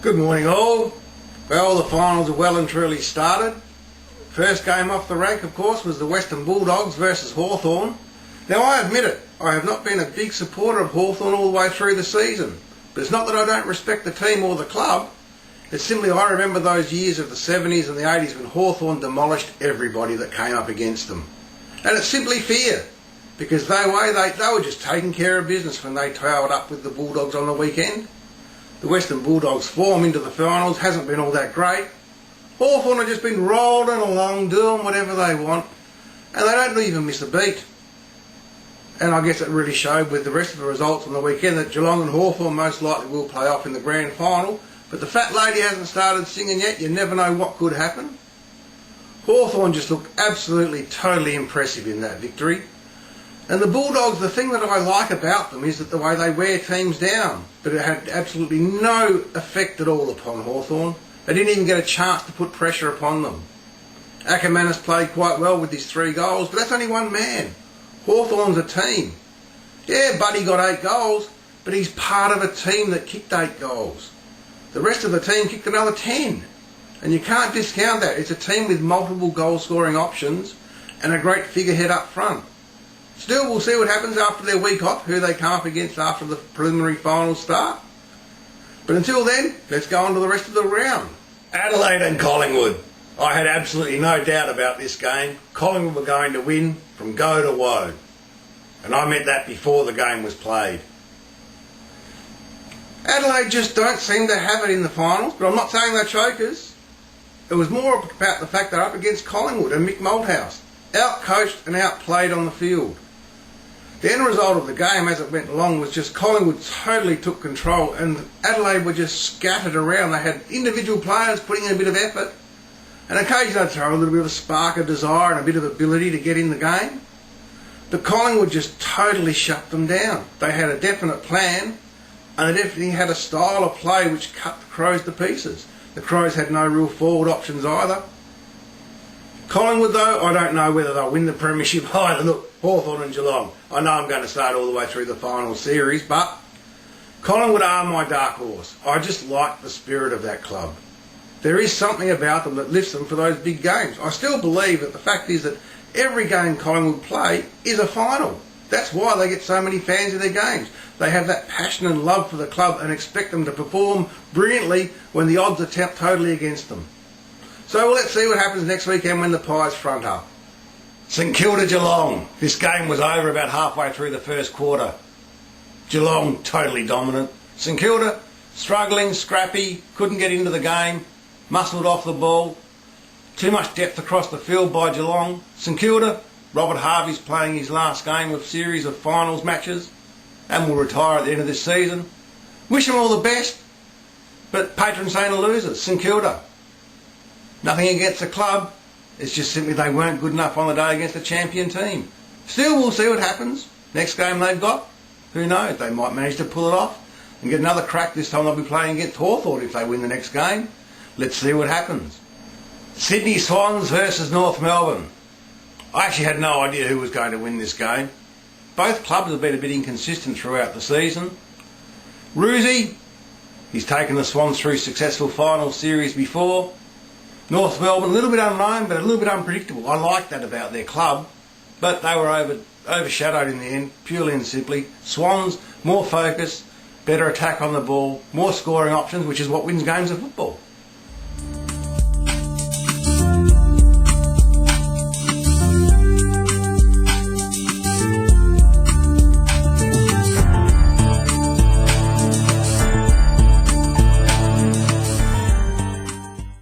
Good morning all. Well, the finals have well and truly started. First game off the rank, of course, was the Western Bulldogs versus Hawthorn. Now I admit it, I have not been a big supporter of Hawthorn all the way through the season. But it's not that I don't respect the team or the club. It's simply I remember those years of the 70s and the 80s when Hawthorn demolished everybody that came up against them. And it's simply fear. Because they were just taking care of business when they towered up with the Bulldogs on the weekend. The Western Bulldogs' form into the finals hasn't been all that great. Hawthorn have just been rolling along, doing whatever they want, and they don't even miss a beat. And I guess it really showed with the rest of the results on the weekend that Geelong and Hawthorn most likely will play off in the grand final, but the fat lady hasn't started singing yet. You never know what could happen. Hawthorn just looked absolutely, totally impressive in that victory. And the Bulldogs, the thing that I like about them is that the way they wear teams down. But it had absolutely no effect at all upon Hawthorn. They didn't even get a chance to put pressure upon them. Ackermanis played quite well with his 3 goals, but that's only one man. Hawthorn's a team. Yeah, Buddy got 8 goals, but he's part of a team that kicked 8 goals. The rest of the team kicked another 10. And you can't discount that. It's a team with multiple goal-scoring options and a great figurehead up front. Still, we'll see what happens after their week off, who they come up against after the preliminary finals start. But until then, let's go on to the rest of the round. Adelaide and Collingwood. I had absolutely no doubt about this game. Collingwood were going to win from go to woe. And I meant that before the game was played. Adelaide just don't seem to have it in the finals, but I'm not saying they're chokers. It was more about the fact they're up against Collingwood and Mick Malthouse. Out-coached and outplayed on the field. The end result of the game as it went along was just Collingwood totally took control and Adelaide were just scattered around. They had individual players putting in a bit of effort and occasionally they'd throw a little bit of a spark of desire and a bit of ability to get in the game. But Collingwood just totally shut them down. They had a definite plan and they definitely had a style of play which cut the Crows to pieces. The Crows had no real forward options either. Collingwood though, I don't know whether they'll win the premiership either. Look, Hawthorn and Geelong. I know I'm going to start all the way through the final series, but Collingwood are my dark horse. I just like the spirit of that club. There is something about them that lifts them for those big games. I still believe that the fact is that every game Collingwood play is a final. That's why they get so many fans in their games. They have that passion and love for the club and expect them to perform brilliantly when the odds are tapped totally against them. So let's see what happens next weekend when the Pies front up. St Kilda Geelong. This game was over about halfway through the first quarter. Geelong totally dominant. St Kilda struggling, scrappy, couldn't get into the game, muscled off the ball. Too much depth across the field by Geelong. St Kilda, Robert Harvey's playing his last game of series of finals matches and will retire at the end of this season. Wish him all the best, but patron saint of losers, St Kilda. Nothing against the club, it's just simply they weren't good enough on the day against a champion team. Still, we'll see what happens. Next game they've got, who knows, they might manage to pull it off and get another crack. This time they'll be playing against Hawthorn if they win the next game. Let's see what happens. Sydney Swans versus Nth Melbourne. I actually had no idea who was going to win this game. Both clubs have been a bit inconsistent throughout the season. Roosie, he's taken the Swans through successful final series before. Nth Melbourne, a little bit unknown, but a little bit unpredictable. I like that about their club, but they were overshadowed in the end, purely and simply. Swans, more focus, better attack on the ball, more scoring options, which is what wins games of football.